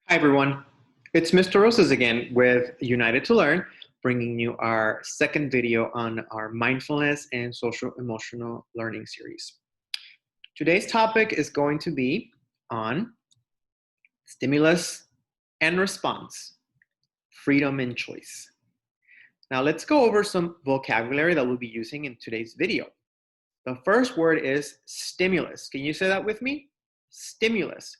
Hi, everyone. It's Mr. Rosas again with United to Learn, bringing you our second video on our mindfulness and social emotional learning series. Today's topic is going to be on stimulus and response, freedom and choice. Now, let's go over some vocabulary that we'll be using in today's video. The first word is stimulus. Can you say that with me? Stimulus.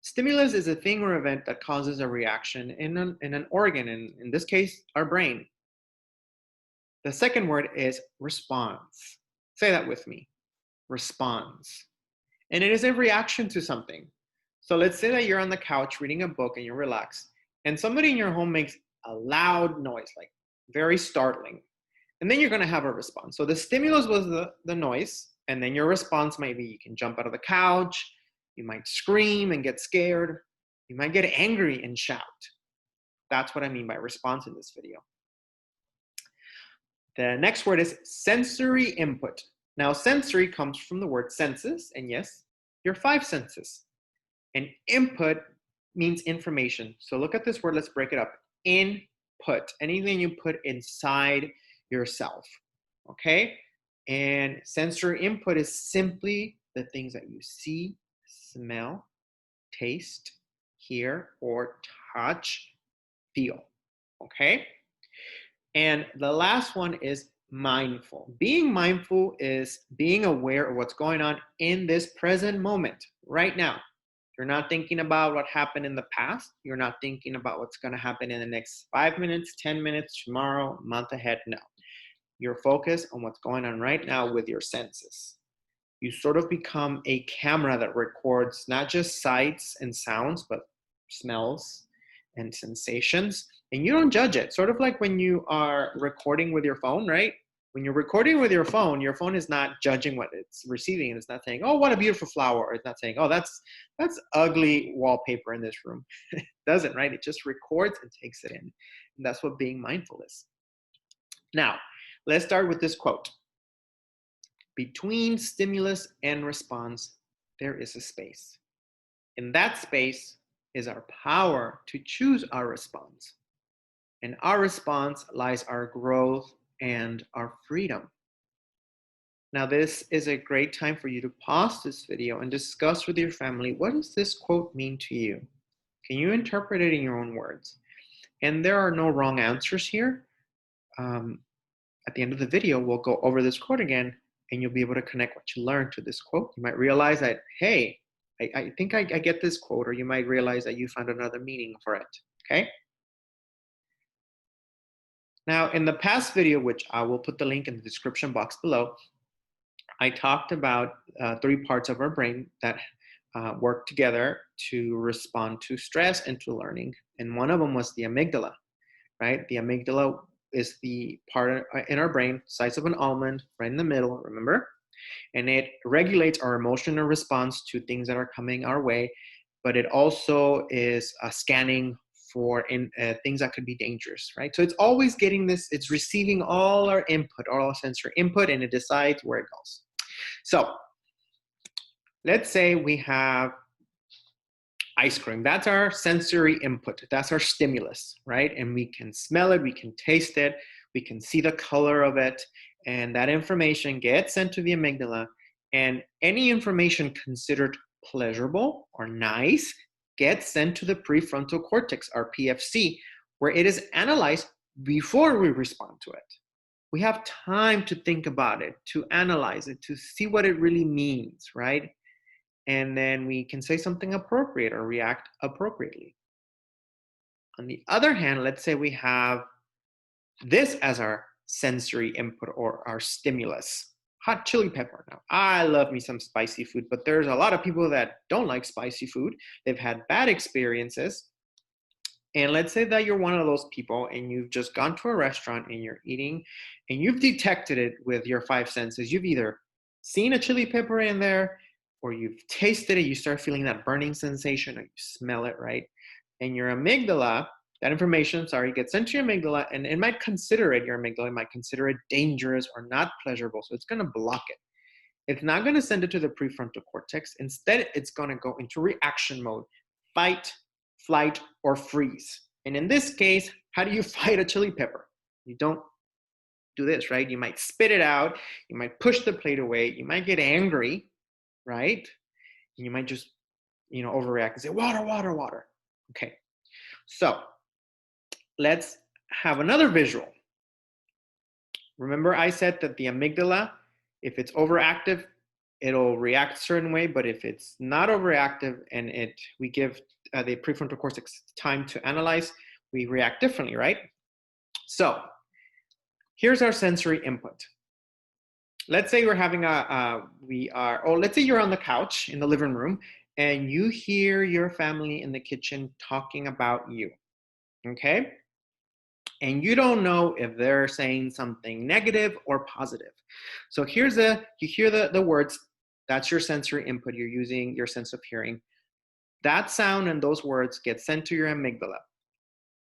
Stimulus is a thing or event that causes a reaction in an organ, in this case, our brain. The second word is response. Say that with me. Response. And it is a reaction to something. So let's say that you're on the couch reading a book and you're relaxed, and somebody in your home makes a loud noise, like very startling. And then you're going to have a response. So the stimulus was the noise, and then your response might be you can jump out of the couch, you might scream and get scared. You might get angry and shout. That's what I mean by response in this video. The next word is sensory input. Now, sensory comes from the word senses, and yes, your five senses. And input means information. So look at this word, let's break it up. Input, anything you put inside yourself, okay? And sensory input is simply the things that you see, smell, taste, hear, or touch, feel, okay? And the last one is mindful. Being mindful is being aware of what's going on in this present moment, right now. You're not thinking about what happened in the past. You're not thinking about what's going to happen in the next 5 minutes, 10 minutes, tomorrow, month ahead. No. You're focused on what's going on right now with your senses. You sort of become a camera that records not just sights and sounds, but smells and sensations. And you don't judge it. Sort of like when you are recording with your phone, right? When you're recording with your phone is not judging what it's receiving. It's not saying, oh, what a beautiful flower. Or it's not saying, oh, that's ugly wallpaper in this room. It doesn't, right? It just records and takes it in. And that's what being mindful is. Now, let's start with this quote. Between stimulus and response, there is a space. In that space is our power to choose our response. In our response lies our growth and our freedom. Now, this is a great time for you to pause this video and discuss with your family, what does this quote mean to you? Can you interpret it in your own words? And there are no wrong answers here. At the end of the video, we'll go over this quote again, and you'll be able to connect what you learned to this quote. You might realize that, hey, I think I get this quote, or you might realize that you found another meaning for it, okay? Now, in the past video, which I will put the link in the description box below, I talked about 3 parts of our brain that work together to respond to stress and to learning. And one of them was the amygdala, right? The amygdala is the part in our brain, size of an almond, right in the middle, remember? And it regulates our emotional response to things that are coming our way, but it also is scanning for things that could be dangerous, right? So it's always getting this, it's receiving all our input, all our sensory input, and it decides where it goes. So let's say we have ice cream. That's our sensory input. That's our stimulus, right? And we can smell it, we can taste it, we can see the color of it, and that information gets sent to the amygdala, and any information considered pleasurable or nice gets sent to the prefrontal cortex, our PFC, where it is analyzed before we respond to it. We have time to think about it, to analyze it, to see what it really means, right? And then we can say something appropriate or react appropriately. On the other hand, let's say we have this as our sensory input or our stimulus. Hot chili pepper. Now, I love me some spicy food, but there's a lot of people that don't like spicy food. They've had bad experiences. And let's say that you're one of those people and you've just gone to a restaurant and you're eating and you've detected it with your 5 senses. You've either seen a chili pepper in there, or you've tasted it, you start feeling that burning sensation, or you smell it, right? And your amygdala, that information, gets sent to your amygdala, and it might consider it, your amygdala might consider it dangerous or not pleasurable, so it's gonna block it. It's not gonna send it to the prefrontal cortex. Instead, it's gonna go into reaction mode, fight, flight, or freeze. And in this case, how do you fight a chili pepper? You don't do this, right? You might spit it out. You might push the plate away. You might get angry, right? And you might just, overreact and say, water, water, water. Okay. So let's have another visual. Remember I said that the amygdala, if it's overactive, it'll react a certain way, but if it's not overactive and we give the prefrontal cortex time to analyze, we react differently, right? So here's our sensory input. Let's say we're having let's say you're on the couch in the living room and you hear your family in the kitchen talking about you, okay? And you don't know if they're saying something negative or positive. So you hear the words, that's your sensory input. You're using your sense of hearing. That sound and those words get sent to your amygdala.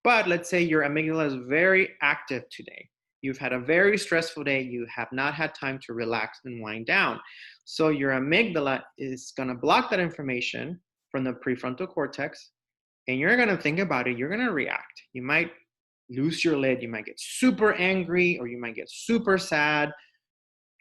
But let's say your amygdala is very active today. You've had a very stressful day. You have not had time to relax and wind down. So your amygdala is going to block that information from the prefrontal cortex, and you're going to think about it. You're going to react. You might lose your lid. You might get super angry, or you might get super sad,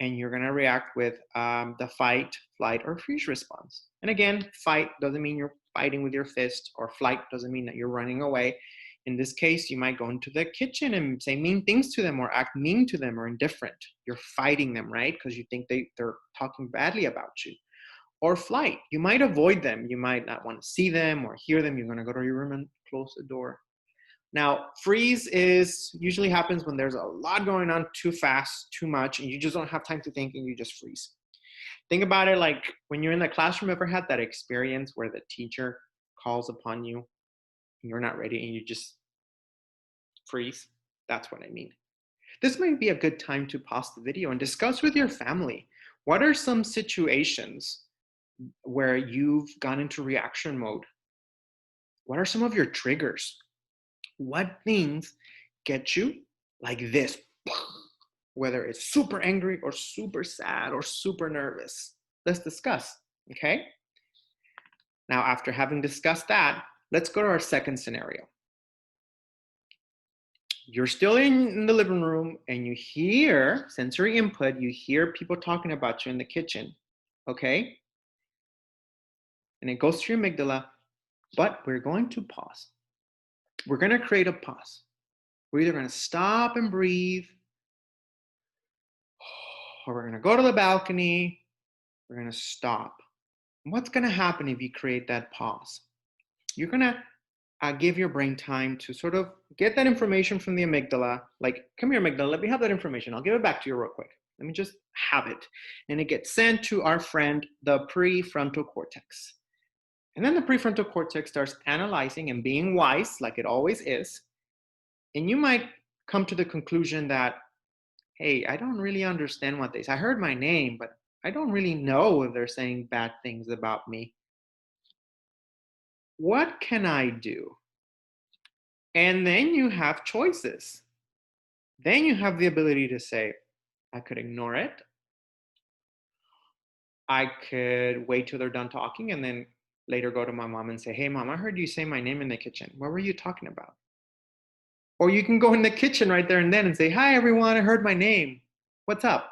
and you're going to react with the fight, flight, or freeze response. And again, fight doesn't mean you're fighting with your fist, or flight doesn't mean that you're running away. In this case, you might go into the kitchen and say mean things to them, or act mean to them, or indifferent. You're fighting them, right? Because you think they're talking badly about you. Or flight, you might avoid them. You might not want to see them or hear them. You're going to go to your room and close the door. Now, freeze usually happens when there's a lot going on too fast, too much, and you just don't have time to think and you just freeze. Think about it like when you're in the classroom. Ever had that experience where the teacher calls upon you and you're not ready and you just freeze? That's what I mean. This might be a good time to pause the video and discuss with your family. What are some situations where you've gone into reaction mode? What are some of your triggers? What things get you like this? Whether it's super angry or super sad or super nervous. Let's discuss, okay? Now, after having discussed that, let's go to our second scenario. You're still in the living room and you hear sensory input. You hear people talking about you in the kitchen, okay? And it goes to your amygdala, but we're going to pause. We're going to create a pause. We're either going to stop and breathe, or we're going to go to the balcony. We're going to stop. What's going to happen if you create that pause? You're going to give your brain time to sort of get that information from the amygdala. Like, come here, amygdala, let me have that information. I'll give it back to you real quick. Let me just have it. And it gets sent to our friend, the prefrontal cortex. And then the prefrontal cortex starts analyzing and being wise, like it always is. And you might come to the conclusion that, hey, I don't really understand what they say. I heard my name, but I don't really know if they're saying bad things about me. What can I do? And then you have choices. Then you have the ability to say, I could ignore it. I could wait till they're done talking and then later go to my mom and say, hey, mom, I heard you say my name in the kitchen. What were you talking about? Or you can go in the kitchen right there and then and say, hi, everyone, I heard my name. What's up?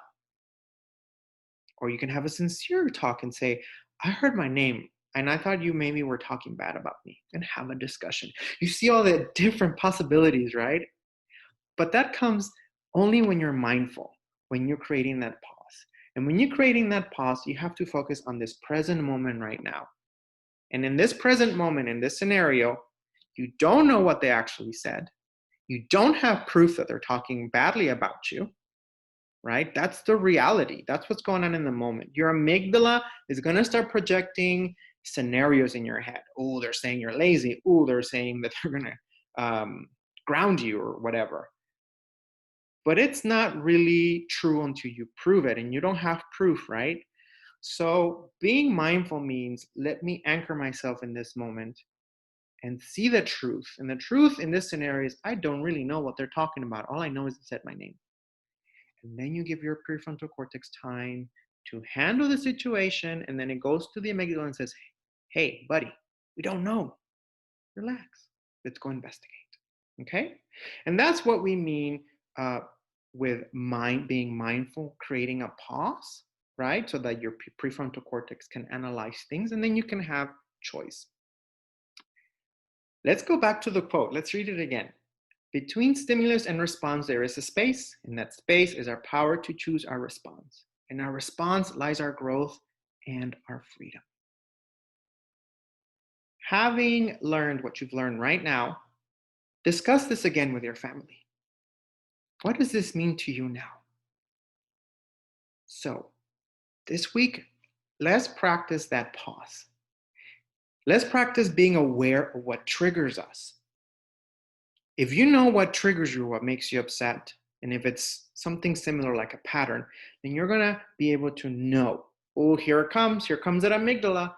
Or you can have a sincere talk and say, I heard my name and I thought you maybe were talking bad about me, and have a discussion. You see all the different possibilities, right? But that comes only when you're mindful, when you're creating that pause. And when you're creating that pause, you have to focus on this present moment right now. And in this present moment, in this scenario, you don't know what they actually said. You don't have proof that they're talking badly about you, right? That's the reality. That's what's going on in the moment. Your amygdala is going to start projecting scenarios in your head. Oh, they're saying you're lazy. Oh, they're saying that they're going to ground you or whatever. But it's not really true until you prove it, and you don't have proof, right? So being mindful means, let me anchor myself in this moment and see the truth. And the truth in this scenario is I don't really know what they're talking about. All I know is they said my name. And then you give your prefrontal cortex time to handle the situation, and then it goes to the amygdala and says, hey, buddy, we don't know. Relax. Let's go investigate. Okay? And that's what we mean uh, with being mindful, creating a pause, right? So that your prefrontal cortex can analyze things and then you can have choice. Let's go back to the quote. Let's read it again. Between stimulus and response, there is a space, and that space is our power to choose our response. In our response lies our growth and our freedom. Having learned what you've learned right now, discuss this again with your family. What does this mean to you now? So, this week, let's practice that pause. Let's practice being aware of what triggers us. If you know what triggers you, what makes you upset, and if it's something similar like a pattern, then you're going to be able to know, oh, here it comes. Here comes that amygdala.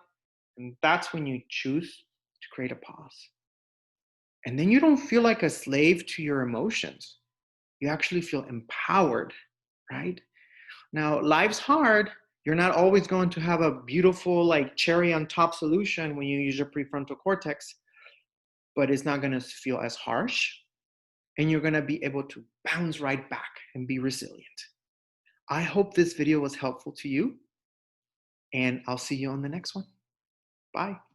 And that's when you choose to create a pause. And then you don't feel like a slave to your emotions. You actually feel empowered, right? Now, life's hard. You're not always going to have a beautiful, like cherry on top solution when you use your prefrontal cortex, but it's not going to feel as harsh. And you're going to be able to bounce right back and be resilient. I hope this video was helpful to you, and I'll see you on the next one. Bye.